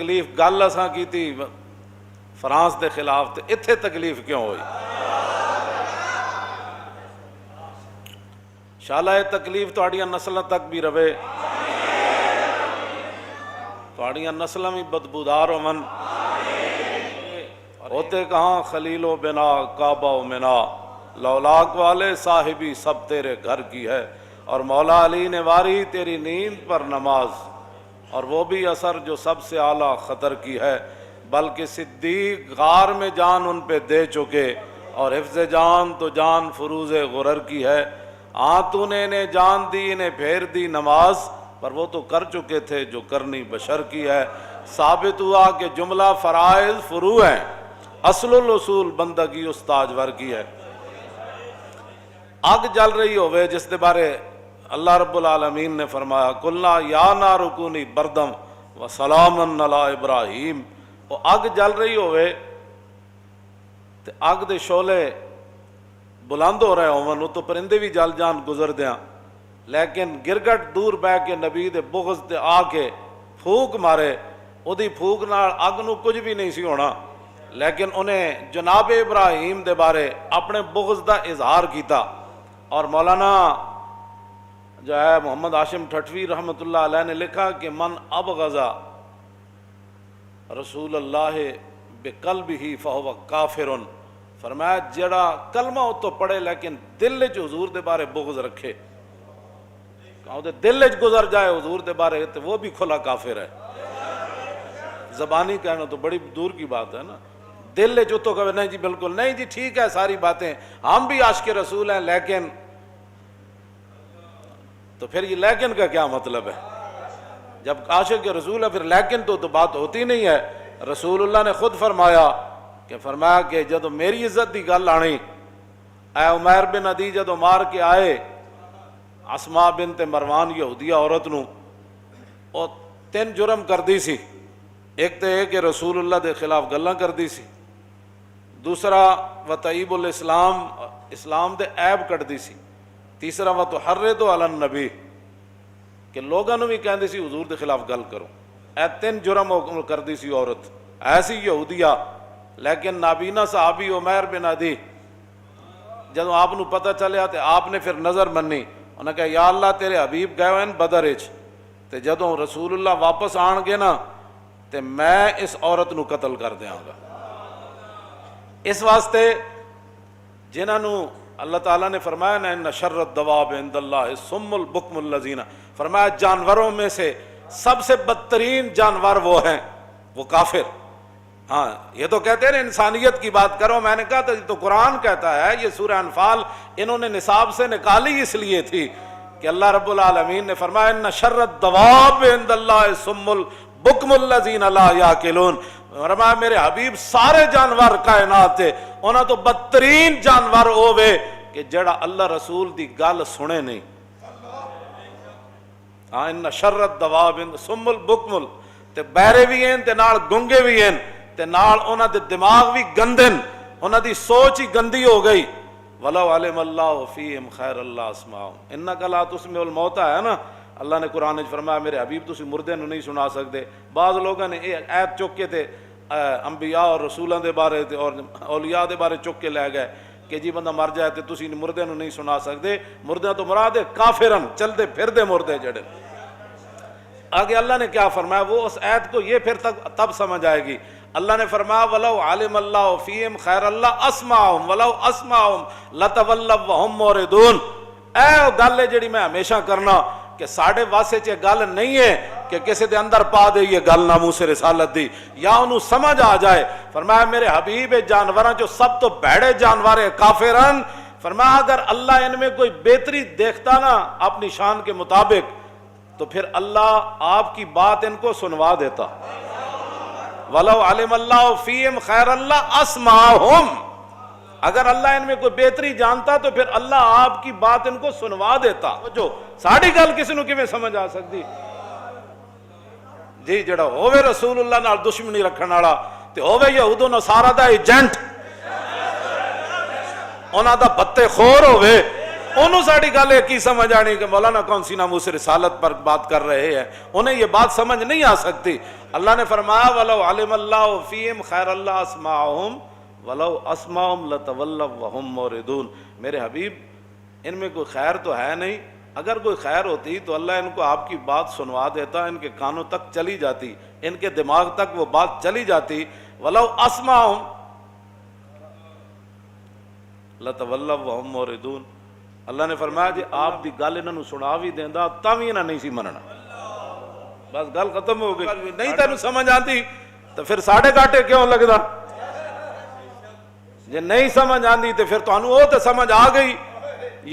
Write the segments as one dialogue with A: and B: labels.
A: تکلیف گل اساں کیتی فرانس دے خلاف تے اتھے تکلیف کیوں ہوئی؟ انشاءاللہ یہ تکلیف تہاڈیاں نسلاں تک بھی رہے، تہاڈیاں نسلاں بھی بدبودار ہون۔ ہوتے کہاں خلیل و بنا کعبہ و منا، لولاک والے صاحبی سب تیرے گھر کی ہے، اور مولا علی نے واری تیری نیند پر نماز، اور وہ بھی اثر جو سب سے اعلیٰ خطر کی ہے، بلکہ صدیق غار میں جان ان پہ دے چکے، اور حفظ جان تو جان فروز غرر کی ہے۔ ہاں تو نے انہیں جان دی، انہیں پھیر دی نماز، پر وہ تو کر چکے تھے جو کرنی بشر کی ہے۔ ثابت ہوا کہ جملہ فرائض فروع ہیں، اصل الاصول بندگی استاجور کی ہے۔ اگ جل رہی ہوئے جس دے بارے اللہ رب العالمین نے فرمایا قلنا یا نار کونی بردم و سلام علی ابراہیم، وہ اگ جل رہی ہوئے تے اگ دے شعلے بلند ہو رہے ہون، تو پرندے بھی جل جان گزر دیاں، لیکن گرگٹ دور بہ کے نبی دے بغض تے آ کے پھوک مارے، او دی پھوک نال اگ نو کچھ بھی نہیں سی ہونا، لیکن انہیں جناب ابراہیم دے بارے اپنے بغض دا اظہار کیتا۔ اور مولانا جو ہے محمد ہاشم ٹھٹوی رحمۃ اللہ علیہ نے لکھا کہ من ابغض رسول اللہ بقلبہ فہو کافر، فرمایا جڑا کلمہ او تو پڑھے لیکن دل وچ حضور دے بارے بغض رکھے، کہاں دے دل وچ گزر جائے حضور دے بارے تو وہ بھی کھلا کافر ہے۔ زبانی کہنا تو بڑی دور کی بات ہے نا، دل وچ تو کہے نہیں جی بالکل نہیں جی ٹھیک ہے ساری باتیں، ہم بھی عاشق رسول ہیں، لیکن تو پھر یہ لیکن کا کیا مطلب ہے؟ جب عاشق رسول ہے پھر لیکن تو بات ہوتی نہیں ہے۔ رسول اللہ نے خود فرمایا کہ جدو میری عزت دی گل آنی، اے عمیر بن عدی جدو مار کے آئے اسماء بنت مروان یہودیہ عورت نو، اور 3 جرم کر دی سی، ایک تو یہ کہ رسول اللہ دے خلاف گلاں کر دی سی، دوسرا وتعیب الاسلام، اسلام دے عیب کٹ دی سی، تیسرا وتحرض علی النبی، کہ لوگاں نو بھی کہندی سی حضور دے خلاف گل کرو۔ اے 3 جرم کر دی سی عورت، ایسی یہودیہ، لیکن نابینا صحابی عمیر بن عدی جدو آپ نو پتہ چلیا تے آپ نے پھر نظر منی، انہوں نے کہا یا اللہ تیرے حبیب گئے ہوئے بدر وچ، تے جدو رسول اللہ واپس آن گے نا تے میں اس عورت نو قتل کر دیاں گا۔ اس واسطے جنہاں نو اللہ تعالیٰ نے فرمایا نا ان شر الدواب عند اللہ الصم البکم الذین، فرمایا جانوروں میں سے سب سے بدترین جانور وہ ہیں وہ کافر۔ ہاں یہ تو کہتے ہیں انسانیت کی بات کرو، میں نے کہا تھا یہ تو قرآن کہتا ہے، یہ سورہ انفال انہوں نے نصاب سے نکالی اس لیے تھی کہ اللہ رب العالمین نے فرمایا ان شر الدواب عند اللہ الصم البکم الذین لا یعقلون، فرمایا میرے حبیب سارے جانور کائنات تھے، انہاں تو بدترین جانور ہوئے کہ جڑا اللہ رسول دی گل سنے نہیں۔ ہاں ان شر الدواب الصم البکم، تے بہرے بھی ہیں تے نال گنگے بھی ہیں تے نال انہاں دے دماغ بھی گندن، انہاں دی سوچ ہی گندی ہو گئی۔ وَلَوْ عَلِمَ اللَّهُ فِيهِمْ خَيْرَ اللَّهُ اسْمَعُهُمْ إِنَّكَ لَا تُسْمِعُ الْمَوْتَىٰ ہے نا، اللہ نے قرآن میں فرمایا میرے حبیب تسی مردے نو نہیں سنا سکتے۔ بعض لوگوں نے یہ ایت چک کے تے انبیاء اور رسولاں دے بارے تے اور اولیاء دے بارے چک کے لے گئے کہ جی بندہ مر جائے تے تسی مردے نو نہیں سنا سکتے، مردے تو مراد ہے کافرن، چلتے پھردے مردے جڑے۔ آگے اللہ نے کیا فرمایا، وہ اس آیت کو یہ پھر تب سمجھ آئے گی۔ اللہ نے فرمایا وَلَوْ عَلِمَ اللَّهُ فِيهِمْ خَيْرَ اللَّهُ أَسْمَعَهُمْ وَلَوْ أَسْمَعَهُمْ لَتَوَلَّوْا وَهُمْ مُعْرِضُونَ۔ اے گل ہے جڑی میں ہمیشہ کرنا کہ ساڑھے واسے چے گل نہیں ہے کہ کسی دے اندر پا دے یہ گل ناموس رسالت دی یا انہوں سمجھ آ جائے۔ فرمایا میرے حبیب جانوراں جو سب تو بڑے جانور کافرن، فرمایا اگر اللہ ان میں کوئی بہتری دیکھتا نا اپنی شان کے مطابق تو پھر اللہ آپ کی بات ان کو سنوا دیتا۔ وَلَوْ عَلِمَ اللَّهُ فِيهِمْ خَيْرَ اللَّهُ أَسْمَعَهُمْ، اگر اللہ ان میں کوئی بہتری جانتا تو پھر اللہ آپ کی بات ان کو سنوا دیتا۔ جو ساڑھی گل کسی نو کیویں سمجھ آ سکتی جی، جڑا ہووے رسول اللہ نال دشمنی رکھن والا تے ہووے یہود و نصارا دا ایجنٹ، انہاں دا بتے خور ہووے انہوں ساڑی گل ایک ہی سمجھ آنی کہ مولانا کون سی ناموس رسالت پر بات کر رہے ہیں، انہیں یہ بات سمجھ نہیں آ سکتی۔ اللہ نے فرمایا وَلَوْ عَلِمَ اللَّهُ فِيهِمْ خَيْرَ اللَّهِ أَسْمَعَهُمْ وَلَوْ أَسْمَعَهُمْ لَتَوَلَّوْا وَهُمْ مُعْرِضُونَ۔ میرے حبیب ان میں کوئی خیر تو ہے نہیں، اگر کوئی خیر ہوتی تو اللہ ان کو آپ کی بات سنوا دیتا، ان کے کانوں تک چلی جاتی، ان کے دماغ تک وہ بات چلی جاتی۔ وَلَوْ أَسْمَعَهُمْ لَتَوَلَّوْا وَهُمْ مُعْرِضُونَ۔ اللہ نے فرمایا جی آپ دی گل انہوں نے سنا بھی دیندہ تاں بھی انہوں نہیں سی مننا، بس گل ختم ہو گئی۔ نہیں تینوں سمجھ آتی تو پھر ساڑھے گاٹے کیوں لگدا؟ جے نہیں سمجھ آندی تو پھر تانوں وہ تو سمجھ آ گئی،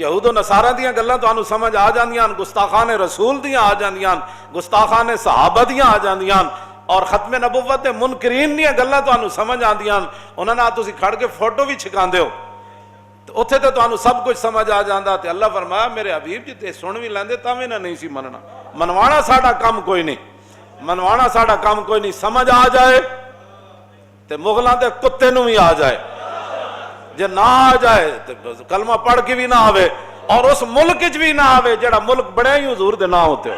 A: یہود و نصارہ دیاں گلاں تانوں سمجھ آ جاندیاں، گستاخان رسول دیاں آ جاندیاں، گستاخان صحابہ دیاں آ جاندیاں، اور ختم نبوت منکرین دیاں گلاں تانوں سمجھ آندیاں، انہاں نال تسی کھڑ کے فوٹو بھی چھکاندے ہو اتھے تو تانوں سب کچھ سمجھ آ جاندہ۔ تے اللہ فرمایا میرے حبیب جی تے سن بھی لیندے تاں نہ نہیں سی مننا، منوانا ساڑا کام کوئی نہیں، منوانا ساڑا کام کوئی نہیں، سمجھ آ جائے تے مغلاں دے کتے نوں بھی آ جائے، جے نہ آ جائے تے کلمہ پڑھ کے بھی نہ آوے اور اس ملک وچ بھی نہ آوے جڑا ملک بڑے ہی حضور دے نہ ہوتے ہو۔